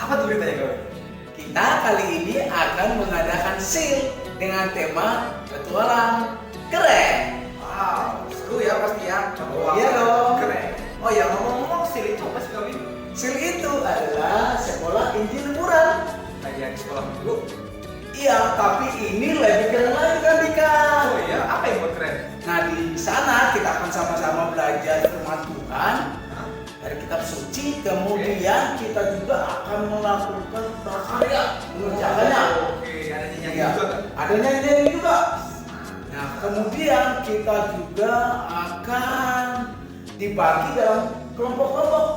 Apa tuh beritanya kau? Kita kali ini akan mengadakan sale dengan tema petualang keren. Wow, seru ya pasti ya. Iya dong. Keren. Oh ya, ngomong-ngomong sale itu apa sih kau ini? Sale itu adalah sekolah Injil liburan. Kayak di sekolah dulu. Iya, tapi ini lebih keren lagi kan Dika. Oh iya, apa yang buat keren? Nah di sana kita akan sama-sama belajar firman Tuhan Hah? dari kitab suci. Kemudian kita juga akan melakukan prakarya mengerjakannya. Oke, ada nyanyi Iya, juga kan? ada nyanyi juga. Nah kemudian kita juga akan dibagi dalam kelompok-kelompok.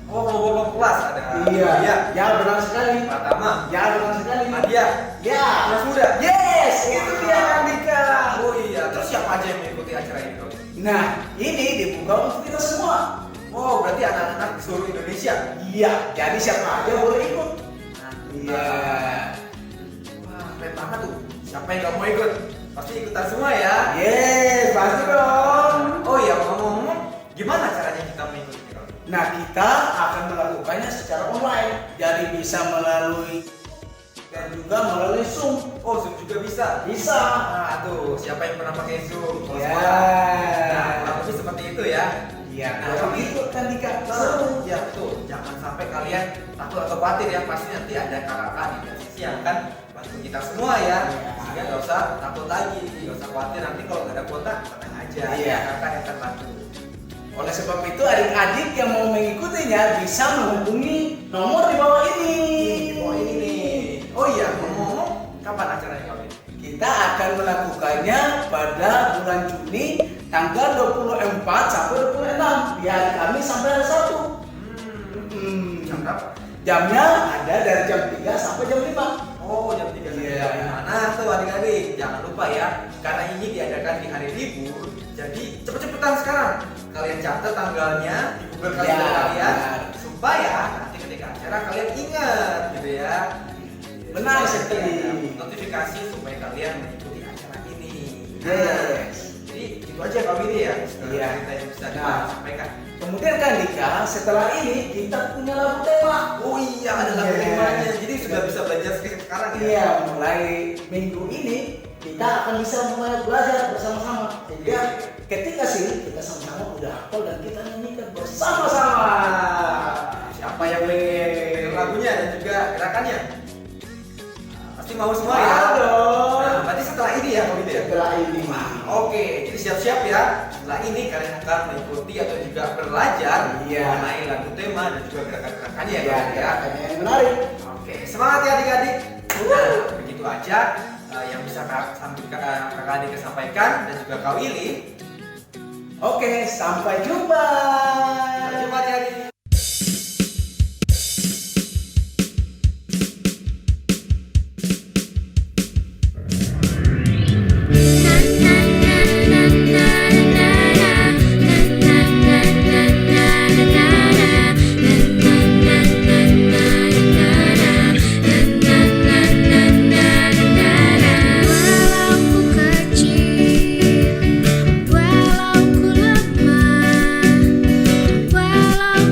Oh, kelompok kelas ada. Iya, ya benar sekali. Pertama, Ya benar sekali. hadiah. Ya. Kelas muda. Yes, itu dia kan Dika. Oh iya, terus siapa aja yang mengikuti acara ini kau? Nah, ini dibuka untuk kita semua. Oh, berarti anak-anak di seluruh Indonesia. Iya, jadi siapa aja boleh ikut. Nah, Iya. Wah, keren banget tuh. Siapa yang gak mau ikut? Pasti ikutan semua ya. Yes, pasti dong. Oh iya, ngomong-ngomong, gimana caranya kita mengikuti kau? Nah, kita akan melakukannya secara online. Jadi bisa melalui dan juga melalui Zoom. Oh, Zoom juga bisa. Bisa. Nah, tuh, siapa yang pernah pakai Zoom? Kalau Ya. sekolah. Nah, kurang lebih seperti itu ya. Iya, Nah, tapi tapi ikut kan Dika. seru. Ya, betul. Jangan sampai kalian takut atau khawatir ya. Pasti nanti ada kakak di sisi yang akan bantu kita semua ya. Iya. Sehingga nggak usah takut lagi, nggak usah khawatir. Nanti kalau nggak ada kuota, tenang aja. Iya. Kakak yang akan bantu. Oleh sebab itu adik-adik yang mau mengikutinya bisa menghubungi nomor di bawah ini. Oh ini nih. Oh iya, ngomong-ngomong, kapan acaranya kali ini? Kita akan melakukannya pada bulan Juni tanggal 24 sampai 26 di hari Kamis sampai hari Sabtu. Jam berapa? Jamnya ada dari jam 3 sampai jam 5. Oh, jam 3 Iya. Nah, tuh adik-adik, jangan lupa ya, karena ini diadakan di hari libur, jadi cepet-cepetan sekarang. Kalian catat tanggalnya di Google Calendar Ya, kalian, benar. supaya nanti ketika acara kalian ingat, gitu ya. Benar Supaya sekali. ada notifikasi supaya kalian mengikuti acara ini. Yes. Jadi itu aja kalau ini ya. Iya. Kita yang bisa Nah. sampaikan. Kemudian kan Dika, setelah ini kita punya lagu tema. Oh iya, ada lagu Yes. temanya. Jadi sudah bisa belajar sekarang ya. Iya, mulai minggu ini kita akan bisa mulai belajar bersama-sama. Sehingga ketika sih kita sama-sama udah hafal dan kita nyanyikan bersama-sama. Siapa yang pengen lagunya dan juga gerakannya? Pasti mau semua ya. Mau dong. Nah, berarti setelah ini ya kalau gitu ya. Setelah ini. Oke, jadi siap-siap ya. Setelah ini kalian akan mengikuti atau juga belajar Iya. mengenai lagu tema dan juga gerakan-gerakannya ya. Ya, Kak, ya. gerakannya yang menarik. Oke, semangat ya adik-adik. Nah, begitu aja yang bisa kakak adik sampaikan dan juga kau Ili. Oke, sampai jumpa. Sampai jumpa adik-adik. Walau ku kecil, walau ku lemah, walau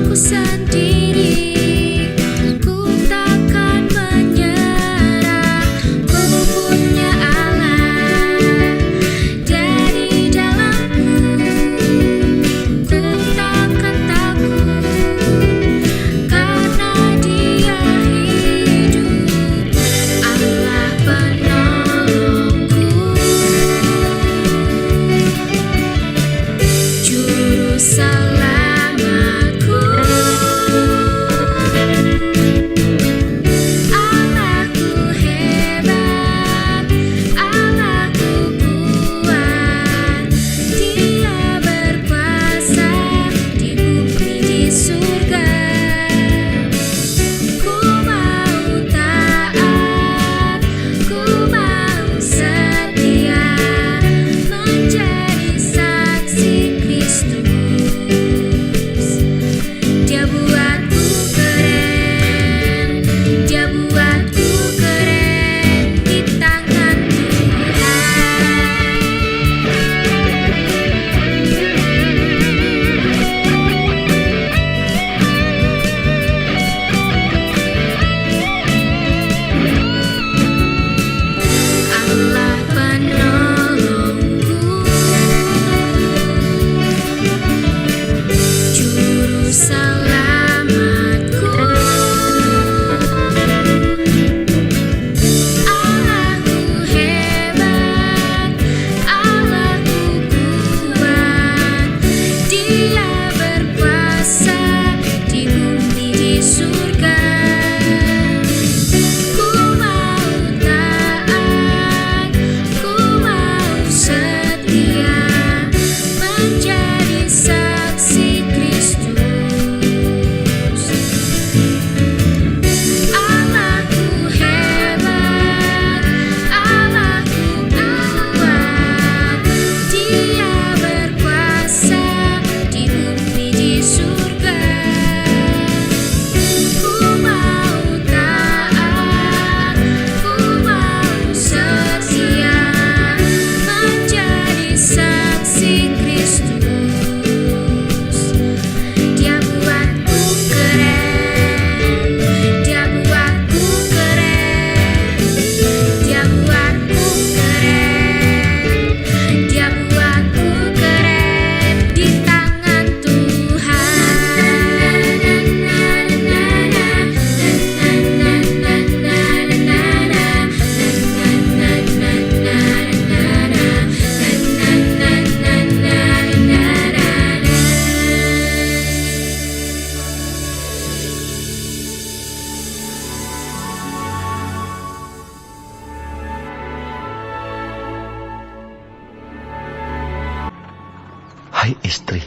Hai istri,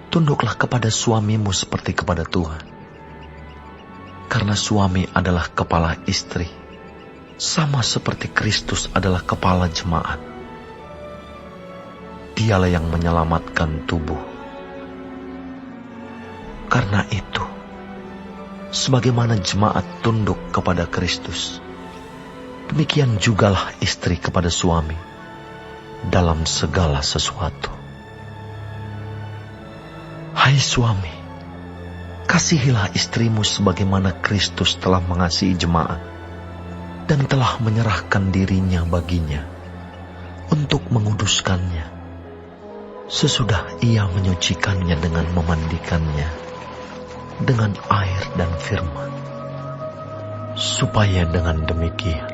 tunduklah kepada suamimu seperti kepada Tuhan. Karena suami adalah kepala istri, sama seperti Kristus adalah kepala jemaat. Dialah yang menyelamatkan tubuh. Karena itu, sebagaimana jemaat tunduk kepada Kristus, demikian jugalah istri kepada suami dalam segala sesuatu. Hai suami, kasihilah istrimu sebagaimana Kristus telah mengasihi jemaat dan telah menyerahkan dirinya baginya untuk menguduskannya, sesudah ia menyucikannya dengan memandikannya dengan air dan firman, supaya dengan demikian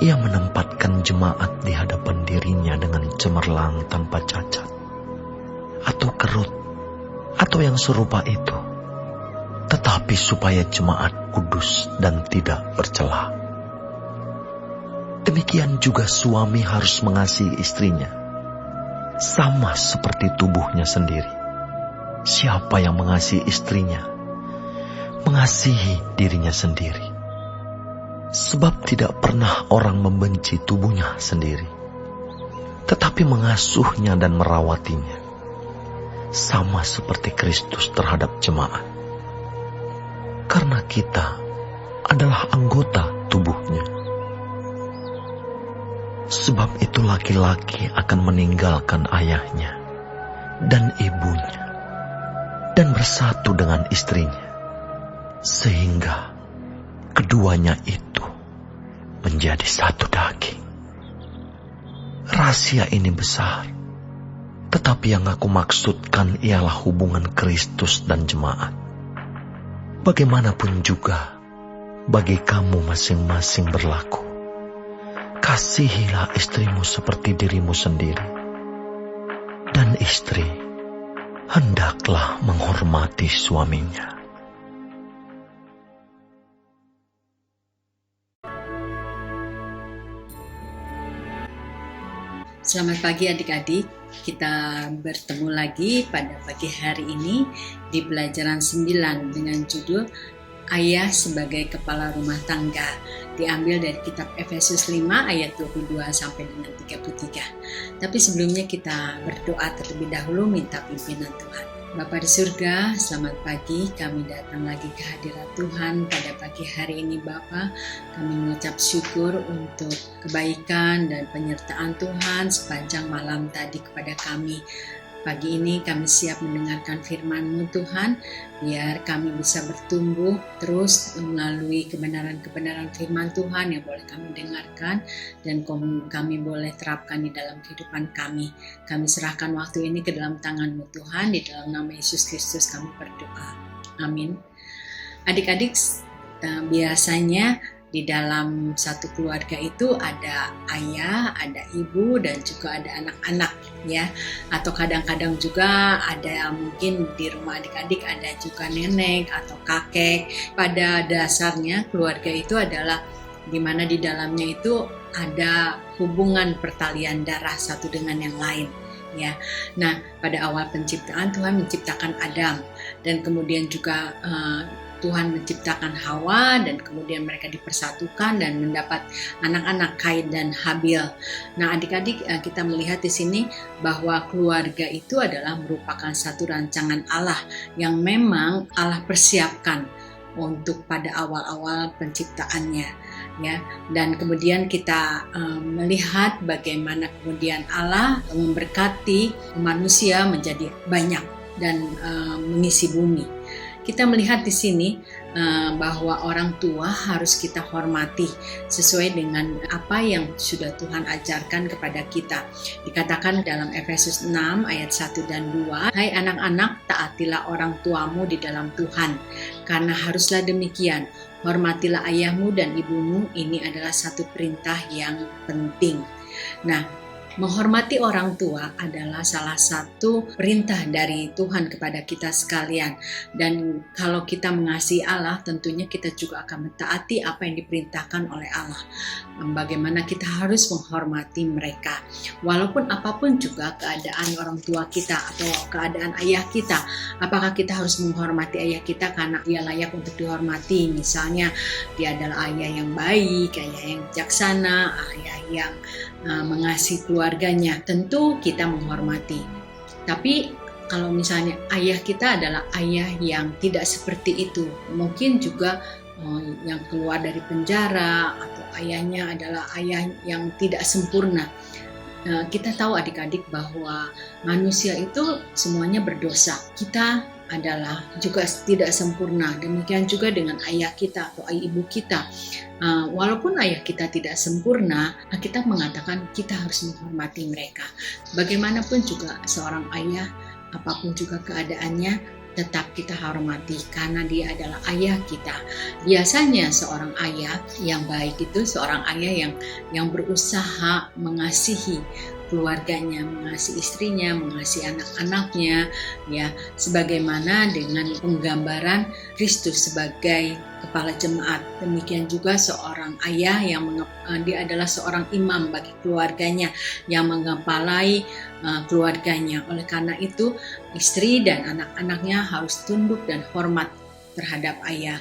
ia menempatkan jemaat di hadapan dirinya dengan cemerlang tanpa cacat atau kerut atau yang serupa itu, tetapi supaya jemaat kudus dan tidak bercela. Demikian juga suami harus mengasihi istrinya, sama seperti tubuhnya sendiri. Siapa yang mengasihi istrinya, mengasihi dirinya sendiri. Sebab tidak pernah orang membenci tubuhnya sendiri, tetapi mengasuhnya dan merawatinya, sama seperti Kristus terhadap jemaat. Karena kita adalah anggota tubuhnya. Sebab itu laki-laki akan meninggalkan ayahnya dan ibunya dan bersatu dengan istrinya, sehingga keduanya itu menjadi satu daging. Rahasia ini besar, tetapi yang aku maksudkan ialah hubungan Kristus dan jemaat. Bagaimanapun juga bagi kamu masing-masing berlaku. Kasihilah istrimu seperti dirimu sendiri, dan istri hendaklah menghormati suaminya. Selamat pagi adik-adik, kita bertemu lagi pada pagi hari ini di pelajaran 9 dengan judul Ayah sebagai Kepala Rumah Tangga, diambil dari kitab Efesus 5 ayat 22 sampai dengan 33. Tapi sebelumnya kita berdoa terlebih dahulu minta pimpinan Tuhan. Bapa di surga, selamat pagi, kami datang lagi ke hadirat Tuhan pada pagi hari ini Bapa. Kami mengucap syukur untuk kebaikan dan penyertaan Tuhan sepanjang malam tadi kepada kami. Pagi ini kami siap mendengarkan firman-Mu Tuhan, biar kami bisa bertumbuh terus melalui kebenaran-kebenaran firman Tuhan yang boleh kami dengarkan dan kami boleh terapkan di dalam kehidupan kami. Kami serahkan waktu ini ke dalam tangan-Mu Tuhan, di dalam nama Yesus Kristus kami berdoa. Amin. Adik-adik, biasanya di dalam satu keluarga itu ada ayah, ada ibu, dan juga ada anak-anak ya. Atau kadang-kadang juga ada mungkin di rumah adik-adik ada juga nenek atau kakek. Pada dasarnya keluarga itu adalah di mana di dalamnya itu ada hubungan pertalian darah satu dengan yang lain. Ya, nah pada awal penciptaan Tuhan menciptakan Adam dan kemudian juga Tuhan menciptakan Hawa dan kemudian mereka dipersatukan dan mendapat anak-anak Kain dan Habil. Nah, adik-adik kita melihat di sini bahwa keluarga itu adalah merupakan satu rancangan Allah yang memang Allah persiapkan untuk pada awal-awal penciptaannya. Ya, dan kemudian kita melihat bagaimana kemudian Allah memberkati manusia menjadi banyak dan mengisi bumi. Kita melihat di sini bahwa orang tua harus kita hormati sesuai dengan apa yang sudah Tuhan ajarkan kepada kita. Dikatakan dalam Efesus 6 ayat 1 dan 2, "Hai anak-anak, taatilah orang tuamu di dalam Tuhan, karena haruslah demikian. Hormatilah ayahmu dan ibumu, ini adalah satu perintah yang penting." Nah, Menghormati orang tua adalah salah satu perintah dari Tuhan kepada kita sekalian. Dan kalau kita mengasihi Allah, tentunya kita juga akan mentaati apa yang diperintahkan oleh Allah. Bagaimana kita harus menghormati mereka. Walaupun apapun juga keadaan orang tua kita atau keadaan ayah kita, apakah kita harus menghormati ayah kita karena dia layak untuk dihormati? Misalnya dia adalah ayah yang baik, ayah yang bijaksana, ayah yang mengasihi keluarganya, tentu kita menghormati. Tapi kalau misalnya ayah kita adalah ayah yang tidak seperti itu, mungkin juga yang keluar dari penjara atau ayahnya adalah ayah yang tidak sempurna. Kita tahu adik-adik bahwa manusia itu semuanya berdosa. Kita adalah juga tidak sempurna. Demikian juga dengan ayah kita atau ibu kita. Walaupun ayah kita tidak sempurna, kita mengatakan kita harus menghormati mereka. Bagaimanapun juga seorang ayah, apapun juga keadaannya, tetap kita hormati karena dia adalah ayah kita. Biasanya seorang ayah yang baik itu seorang ayah yang berusaha mengasihi keluarganya, mengasihi istrinya, mengasihi anak-anaknya, ya, sebagaimana dengan penggambaran Kristus sebagai kepala jemaat. Demikian juga seorang ayah yang dia adalah seorang imam bagi keluarganya yang mengepalai keluarganya. Oleh karena itu, istri dan anak-anaknya harus tunduk dan hormat terhadap ayah.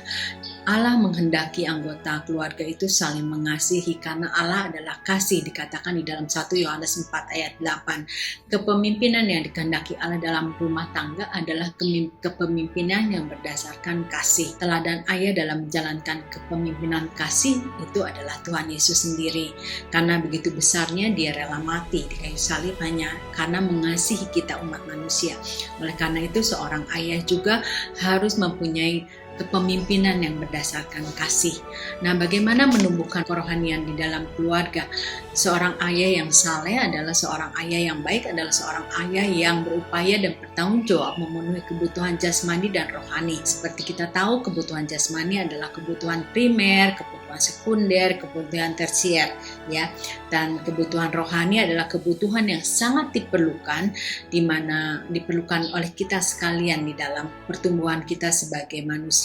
Allah menghendaki anggota keluarga itu saling mengasihi karena Allah adalah kasih, dikatakan di dalam 1 Yohanes 4 ayat 8. Kepemimpinan yang dikehendaki Allah dalam rumah tangga adalah kepemimpinan yang berdasarkan kasih. Teladan ayah dalam menjalankan kepemimpinan kasih itu adalah Tuhan Yesus sendiri. Karena begitu besarnya dia rela mati di kayu salib hanya karena mengasihi kita umat manusia. Oleh karena itu seorang ayah juga harus mempunyai kepemimpinan yang berdasarkan kasih. Nah, bagaimana menumbuhkan kerohanian di dalam keluarga? Seorang ayah yang saleh adalah seorang ayah yang baik, adalah seorang ayah yang berupaya dan bertanggung jawab memenuhi kebutuhan jasmani dan rohani. Seperti kita tahu, kebutuhan jasmani adalah kebutuhan primer, kebutuhan sekunder, kebutuhan tersier, ya. Dan kebutuhan rohani adalah kebutuhan yang sangat diperlukan, di mana diperlukan oleh kita sekalian di dalam pertumbuhan kita sebagai manusia.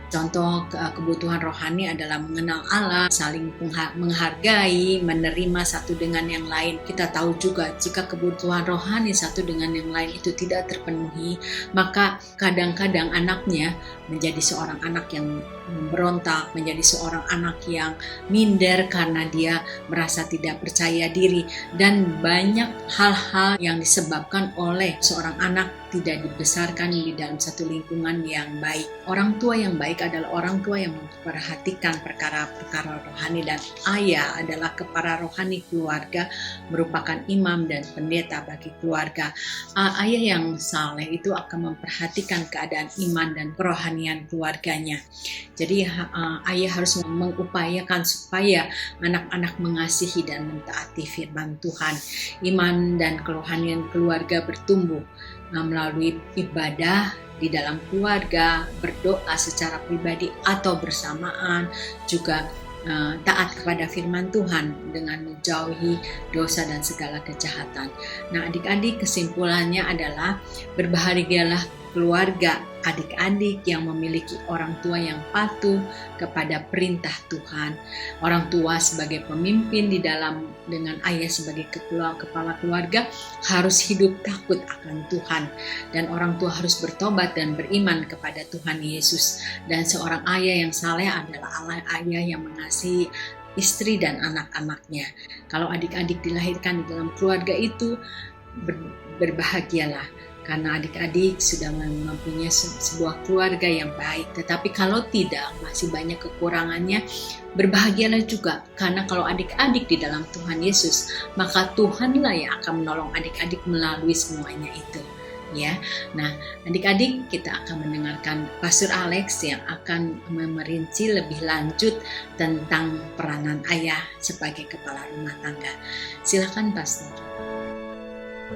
Contoh kebutuhan rohani adalah mengenal Allah, saling menghargai, menerima satu dengan yang lain. Kita tahu juga jika kebutuhan rohani satu dengan yang lain itu tidak terpenuhi, maka kadang-kadang anaknya menjadi seorang anak yang memberontak, menjadi seorang anak yang minder karena dia merasa tidak percaya diri, dan banyak hal-hal yang disebabkan oleh seorang anak tidak dibesarkan di dalam satu lingkungan yang baik. Orang tua yang baik adalah orang tua yang memperhatikan perkara-perkara rohani, dan ayah adalah kepala rohani keluarga, merupakan imam dan pendeta bagi keluarga. Ayah yang saleh itu akan memperhatikan keadaan iman dan kerohanian keluarganya. Jadi ayah harus mengupayakan supaya anak-anak mengasihi dan mentaati firman Tuhan. Iman dan kerohanian keluarga bertumbuh melalui ibadah di dalam keluarga, berdoa secara pribadi atau bersamaan, juga taat kepada firman Tuhan dengan menjauhi dosa dan segala kejahatan. Nah, adik-adik, kesimpulannya adalah berbahagialah keluarga adik-adik yang memiliki orang tua yang patuh kepada perintah Tuhan. Orang tua sebagai pemimpin di dalam dengan ayah sebagai kepala keluarga harus hidup takut akan Tuhan, dan orang tua harus bertobat dan beriman kepada Tuhan Yesus. Dan seorang ayah yang saleh adalah ayah yang mengasihi istri dan anak-anaknya. Kalau adik-adik dilahirkan di dalam keluarga itu, berbahagialah karena adik-adik sudah mempunyai sebuah keluarga yang baik. Tetapi kalau tidak, masih banyak kekurangannya, berbahagialah juga, karena kalau adik-adik di dalam Tuhan Yesus, maka Tuhanlah yang akan menolong adik-adik melalui semuanya itu. Ya, nah adik-adik, kita akan mendengarkan Pastor Alex yang akan merinci lebih lanjut tentang peranan ayah sebagai kepala rumah tangga. Silakan Pastor.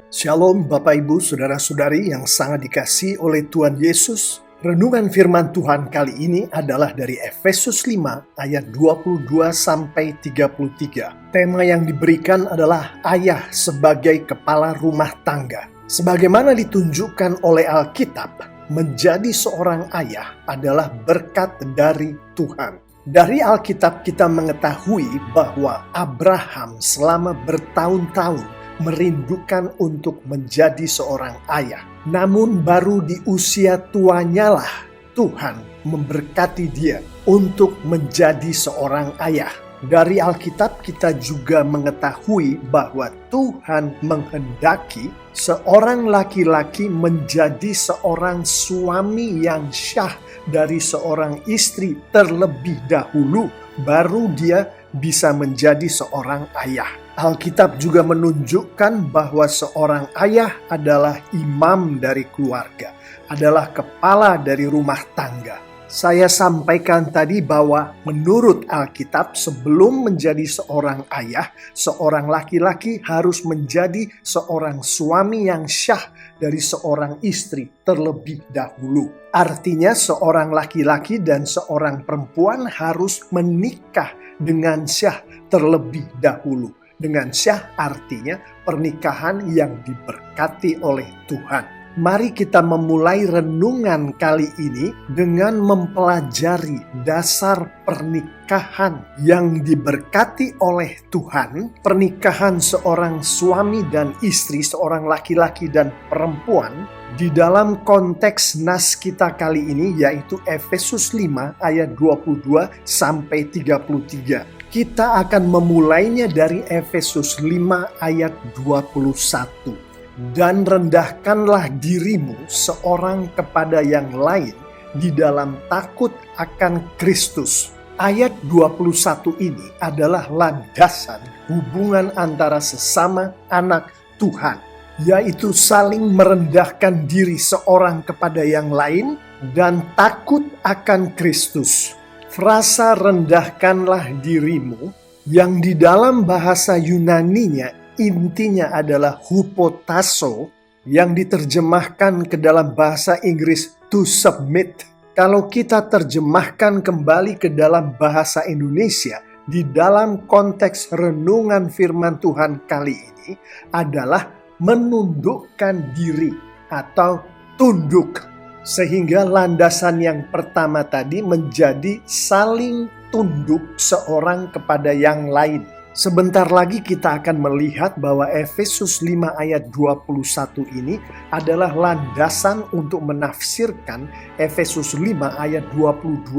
Shalom Bapak Ibu Saudara-saudari yang sangat dikasihi oleh Tuhan Yesus. Renungan firman Tuhan kali ini adalah dari Efesus 5 ayat 22 sampai 33. Tema yang diberikan adalah ayah sebagai kepala rumah tangga. Sebagaimana ditunjukkan oleh Alkitab, menjadi seorang ayah adalah berkat dari Tuhan. Dari Alkitab kita mengetahui bahwa Abraham selama bertahun-tahun merindukan untuk menjadi seorang ayah. Namun baru di usia tuanya lah Tuhan memberkati dia untuk menjadi seorang ayah. Dari Alkitab kita juga mengetahui bahwa Tuhan menghendaki seorang laki-laki menjadi seorang suami yang syah dari seorang istri terlebih dahulu, baru dia bisa menjadi seorang ayah. Alkitab juga menunjukkan bahwa seorang ayah adalah imam dari keluarga, adalah kepala dari rumah tangga. Saya sampaikan tadi bahwa menurut Alkitab sebelum menjadi seorang ayah, seorang laki-laki harus menjadi seorang suami yang syah dari seorang istri terlebih dahulu. Artinya seorang laki-laki dan seorang perempuan harus menikah dengan syah terlebih dahulu. Dengan syah artinya pernikahan yang diberkati oleh Tuhan. Mari kita memulai renungan kali ini dengan mempelajari dasar pernikahan yang diberkati oleh Tuhan. Pernikahan seorang suami dan istri, seorang laki-laki dan perempuan di dalam konteks nas kita kali ini, yaitu Efesus 5 ayat 22 sampai 33. Kita akan memulainya dari Efesus 5 ayat 21. Dan rendahkanlah dirimu seorang kepada yang lain di dalam takut akan Kristus. Ayat 21 ini adalah landasan hubungan antara sesama anak Tuhan, yaitu saling merendahkan diri seorang kepada yang lain dan takut akan Kristus. Frasa rendahkanlah dirimu yang di dalam bahasa Yunaninya intinya adalah hupotasso, yang diterjemahkan ke dalam bahasa Inggris to submit. Kalau kita terjemahkan kembali ke dalam bahasa Indonesia di dalam konteks renungan firman Tuhan kali ini adalah menundukkan diri atau tunduk. Sehingga landasan yang pertama tadi menjadi saling tunduk seorang kepada yang lain. Sebentar lagi kita akan melihat bahwa Efesus 5 ayat 21 ini adalah landasan untuk menafsirkan Efesus 5 ayat 22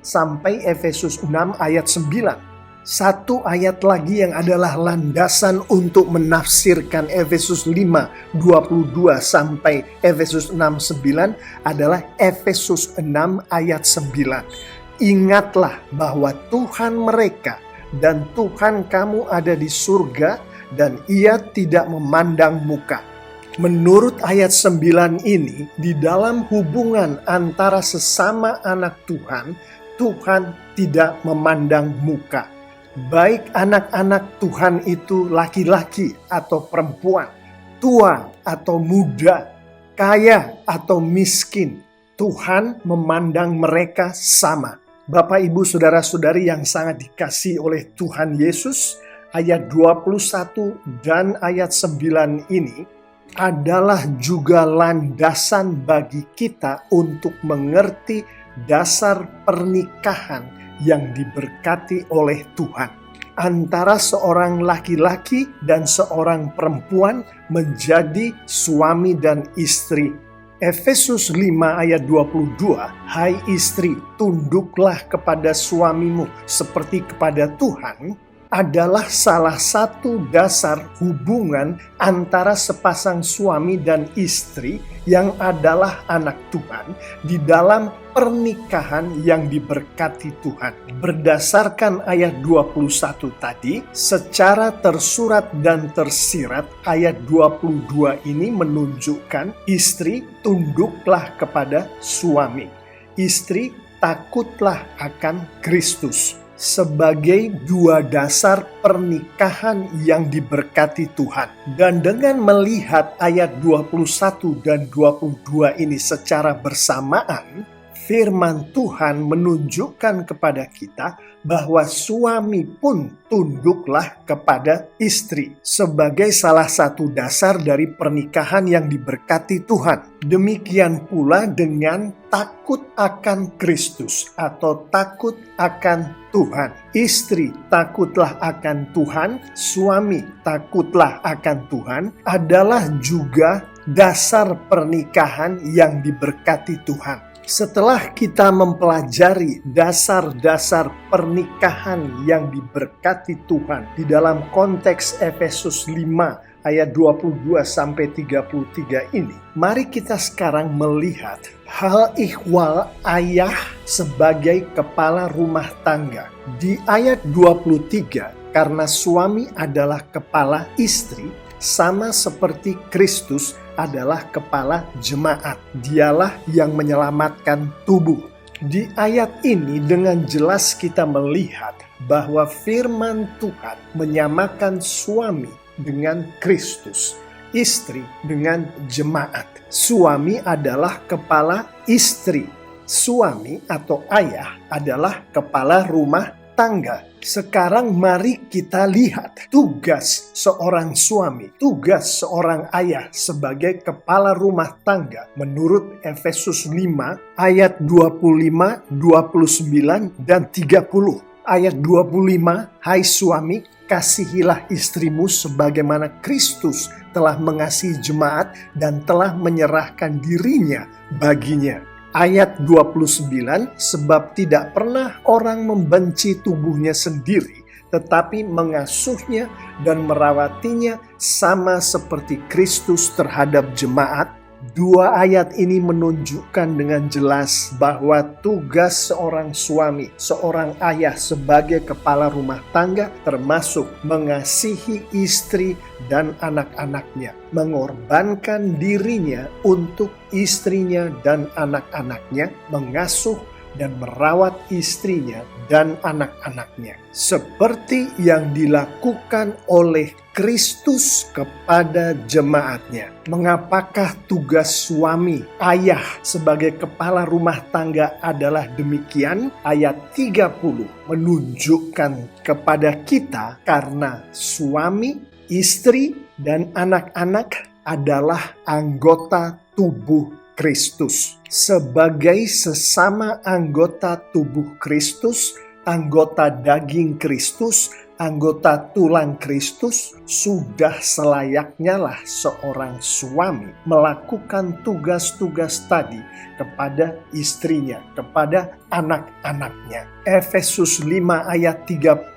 sampai Efesus 6 ayat 9. Satu ayat lagi yang adalah landasan untuk menafsirkan Efesus 5, 22 sampai Efesus 6, 9 adalah Efesus 6 ayat 9. Ingatlah bahwa Tuhan mereka dan Tuhan kamu ada di surga dan Ia tidak memandang muka. Menurut ayat 9 ini, di dalam hubungan antara sesama anak Tuhan, Tuhan tidak memandang muka. Baik anak-anak Tuhan itu laki-laki atau perempuan, tua atau muda, kaya atau miskin, Tuhan memandang mereka sama. Bapak, Ibu, Saudara-saudari yang sangat dikasihi oleh Tuhan Yesus, ayat 21 dan ayat 9 ini adalah juga landasan bagi kita untuk mengerti dasar pernikahan yang diberkati oleh Tuhan. Antara seorang laki-laki dan seorang perempuan menjadi suami dan istri. Efesus 5 ayat 22, hai istri, tunduklah kepada suamimu seperti kepada Tuhan, adalah salah satu dasar hubungan antara sepasang suami dan istri yang adalah anak Tuhan di dalam pernikahan yang diberkati Tuhan. Berdasarkan ayat 21 tadi, secara tersurat dan tersirat, ayat 22 ini menunjukkan istri tunduklah kepada suami. Istri takutlah akan Kristus. sebagai dua dasar pernikahan yang diberkati Tuhan. Dan dengan melihat ayat 21 dan 22 ini secara bersamaan, firman Tuhan menunjukkan kepada kita bahwa suami pun tunduklah kepada istri sebagai salah satu dasar dari pernikahan yang diberkati Tuhan. Demikian pula dengan takut akan Kristus atau takut akan Tuhan. Istri takutlah akan Tuhan, suami takutlah akan Tuhan adalah juga dasar pernikahan yang diberkati Tuhan. Setelah kita mempelajari dasar-dasar pernikahan yang diberkati Tuhan di dalam konteks Efesus 5 ayat 22 sampai 33 ini, mari kita sekarang melihat hal ihwal ayah sebagai kepala rumah tangga. Di ayat 23, karena suami adalah kepala istri, sama seperti Kristus adalah kepala jemaat. Dialah yang menyelamatkan tubuh. Di ayat ini dengan jelas kita melihat bahwa firman Tuhan menyamakan suami dengan Kristus, istri dengan jemaat. Suami adalah kepala istri. Suami atau ayah adalah kepala rumah tangga. Sekarang mari kita lihat tugas seorang suami, tugas seorang ayah sebagai kepala rumah tangga menurut Efesus 5 ayat 25, 29, dan 30. Ayat 25, hai suami, kasihilah istrimu sebagaimana Kristus telah mengasihi jemaat dan telah menyerahkan dirinya baginya. Ayat 29, sebab tidak pernah orang membenci tubuhnya sendiri, tetapi mengasuhnya dan merawatinya sama seperti Kristus terhadap jemaat. Dua ayat ini menunjukkan dengan jelas bahwa tugas seorang suami, seorang ayah sebagai kepala rumah tangga termasuk mengasihi istri dan anak-anaknya, mengorbankan dirinya untuk istrinya dan anak-anaknya, mengasuh dan merawat istrinya dan anak-anaknya, seperti yang dilakukan oleh Kristus kepada jemaatnya. Mengapakah tugas suami, ayah sebagai kepala rumah tangga adalah demikian? Ayat 30 menunjukkan kepada kita karena suami, istri, dan anak-anak adalah anggota tubuh Kristus. Sebagai sesama anggota tubuh Kristus, anggota daging Kristus, anggota tulang Kristus, sudah selayaknya lah seorang suami melakukan tugas-tugas tadi kepada istrinya, kepada anak-anaknya. Efesus 5 ayat 30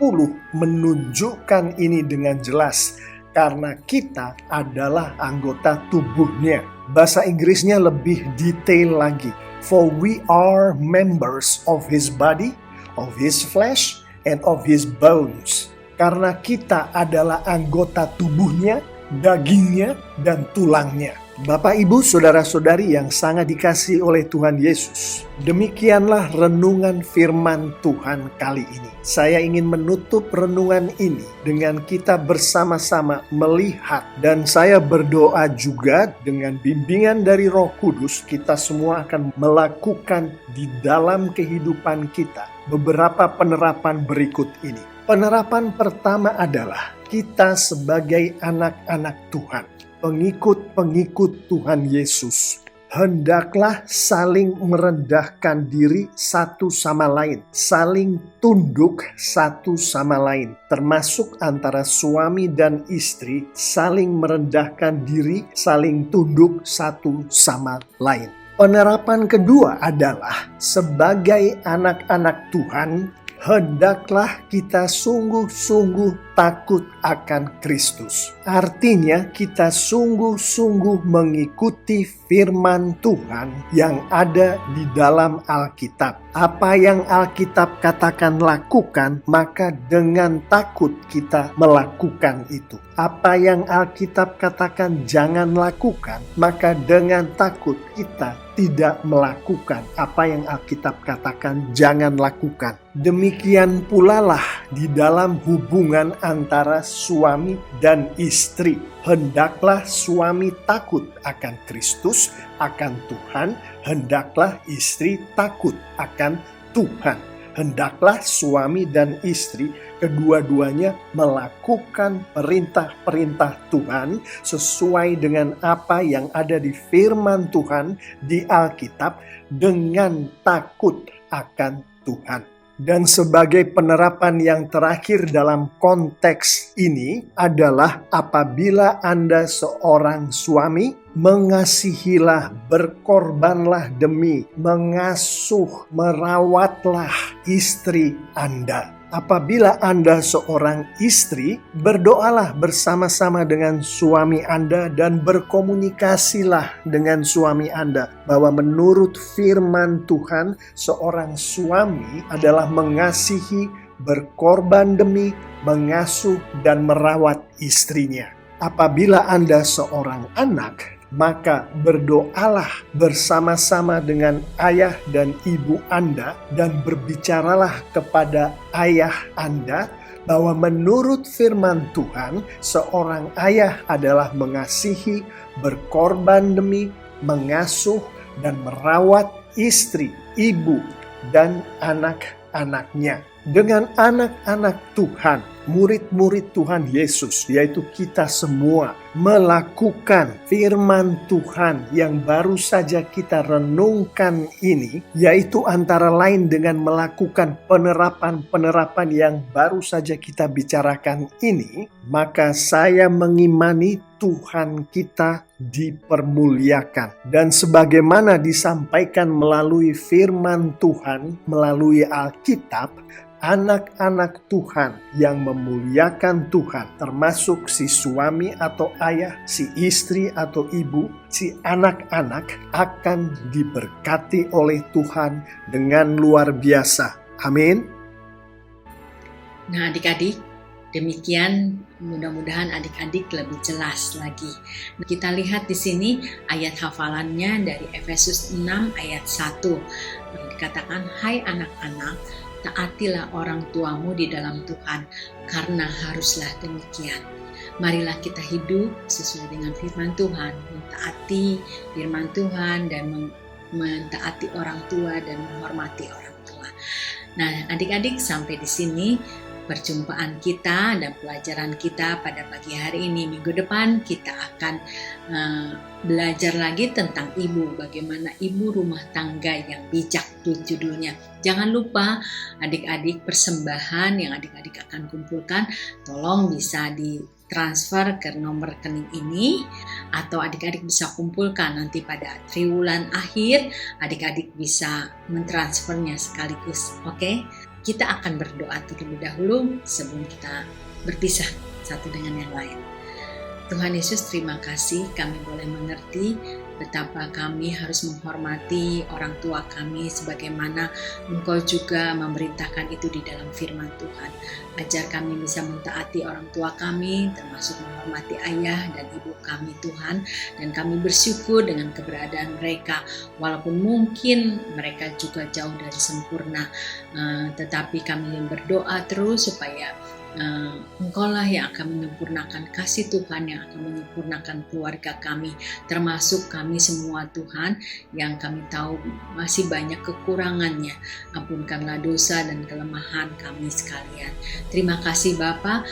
menunjukkan ini dengan jelas. Karena kita adalah anggota tubuhnya. Bahasa Inggrisnya lebih detail lagi. For we are members of his body, of his flesh, and of his bones. Karena kita adalah anggota tubuhnya, dagingnya, dan tulangnya. Bapak, Ibu, Saudara-saudari yang sangat dikasihi oleh Tuhan Yesus. Demikianlah renungan firman Tuhan kali ini. Saya ingin menutup renungan ini dengan kita bersama-sama melihat, dan saya berdoa juga dengan bimbingan dari Roh Kudus, kita semua akan melakukan di dalam kehidupan kita beberapa penerapan berikut ini. Penerapan pertama adalah kita sebagai anak-anak Tuhan, pengikut-pengikut Tuhan Yesus, hendaklah saling merendahkan diri satu sama lain, saling tunduk satu sama lain, termasuk antara suami dan istri, saling merendahkan diri, saling tunduk satu sama lain. Penerapan kedua adalah sebagai anak-anak Tuhan, hendaklah kita sungguh-sungguh takut akan Kristus. Artinya kita sungguh-sungguh mengikuti firman Tuhan yang ada di dalam Alkitab. Apa yang Alkitab katakan lakukan, maka dengan takut kita melakukan itu. Apa yang Alkitab katakan jangan lakukan, maka dengan takut kita tidak melakukan apa yang Alkitab katakan jangan lakukan. Demikian pula lah di dalam hubungan antara suami dan istri. Hendaklah suami takut akan Kristus, akan Tuhan. Hendaklah istri takut akan Tuhan. Hendaklah suami dan istri kedua-duanya melakukan perintah-perintah Tuhan sesuai dengan apa yang ada di firman Tuhan di Alkitab dengan takut akan Tuhan. Dan sebagai penerapan yang terakhir dalam konteks ini adalah apabila Anda seorang suami, mengasihilah, berkorbanlah demi, mengasuh, merawatlah istri Anda. Apabila Anda seorang istri, berdoalah bersama-sama dengan suami Anda dan berkomunikasilah dengan suami Anda bahwa menurut firman Tuhan, seorang suami adalah mengasihi, berkorban demi, mengasuh, dan merawat istrinya. Apabila Anda seorang anak, maka berdoalah bersama-sama dengan ayah dan ibu Anda dan berbicaralah kepada ayah Anda bahwa menurut firman Tuhan, seorang ayah adalah mengasihi, berkorban demi, mengasuh, dan merawat istri, ibu, dan anak-anaknya. Dengan anak-anak Tuhan, murid-murid Tuhan Yesus, yaitu kita semua, melakukan firman Tuhan yang baru saja kita renungkan ini, yaitu antara lain dengan melakukan penerapan-penerapan yang baru saja kita bicarakan ini, maka saya mengimani Tuhan kita dipermuliakan. Dan sebagaimana disampaikan melalui firman Tuhan, melalui Alkitab, anak-anak Tuhan yang memuliakan Tuhan, termasuk si suami atau ayah, si istri atau ibu, si anak-anak akan diberkati oleh Tuhan dengan luar biasa. Amin. Nah, adik-adik, demikian mudah-mudahan adik-adik lebih jelas lagi. Kita lihat di sini ayat hafalannya dari Efesus 6 ayat 1. Dikatakan, "Hai anak-anak, taatilah orang tuamu di dalam Tuhan, karena haruslah demikian." Marilah kita hidup sesuai dengan firman Tuhan, mentaati firman Tuhan dan mentaati orang tua dan menghormati orang tua. Nah, adik-adik, sampai di sini perjumpaan kita dan pelajaran kita pada pagi hari ini. Minggu depan kita akan belajar lagi tentang ibu, bagaimana ibu rumah tangga yang bijak, judulnya. Jangan lupa adik-adik, persembahan yang adik-adik akan kumpulkan tolong bisa ditransfer ke nomor rekening ini, atau adik-adik bisa kumpulkan nanti pada triwulan akhir, adik-adik bisa mentransfernya sekaligus. Oke? Kita akan berdoa terlebih dahulu sebelum kita berpisah satu dengan yang lain. Tuhan Yesus, terima kasih kami boleh mengerti betapa kami harus menghormati orang tua kami sebagaimana Engkau juga memerintahkan itu di dalam firman Tuhan. Ajar kami bisa mentaati orang tua kami, termasuk menghormati ayah dan ibu kami Tuhan. Dan kami bersyukur dengan keberadaan mereka, walaupun mungkin mereka juga jauh dari sempurna. Tetapi kami berdoa terus supaya Engkau lah yang akan menyempurnakan kasih Tuhan, yang akan menyempurnakan keluarga kami, termasuk kami semua Tuhan, yang kami tahu masih banyak kekurangannya. Ampunkanlah dosa dan kelemahan kami sekalian. Terima kasih Bapa.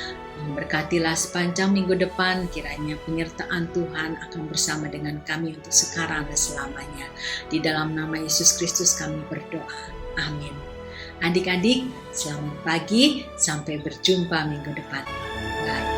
Berkatilah sepanjang minggu depan, kiranya penyertaan Tuhan akan bersama dengan kami untuk sekarang dan selamanya. Di dalam nama Yesus Kristus kami berdoa. Amin. Adik-adik, selamat pagi, sampai berjumpa minggu depan. Bye.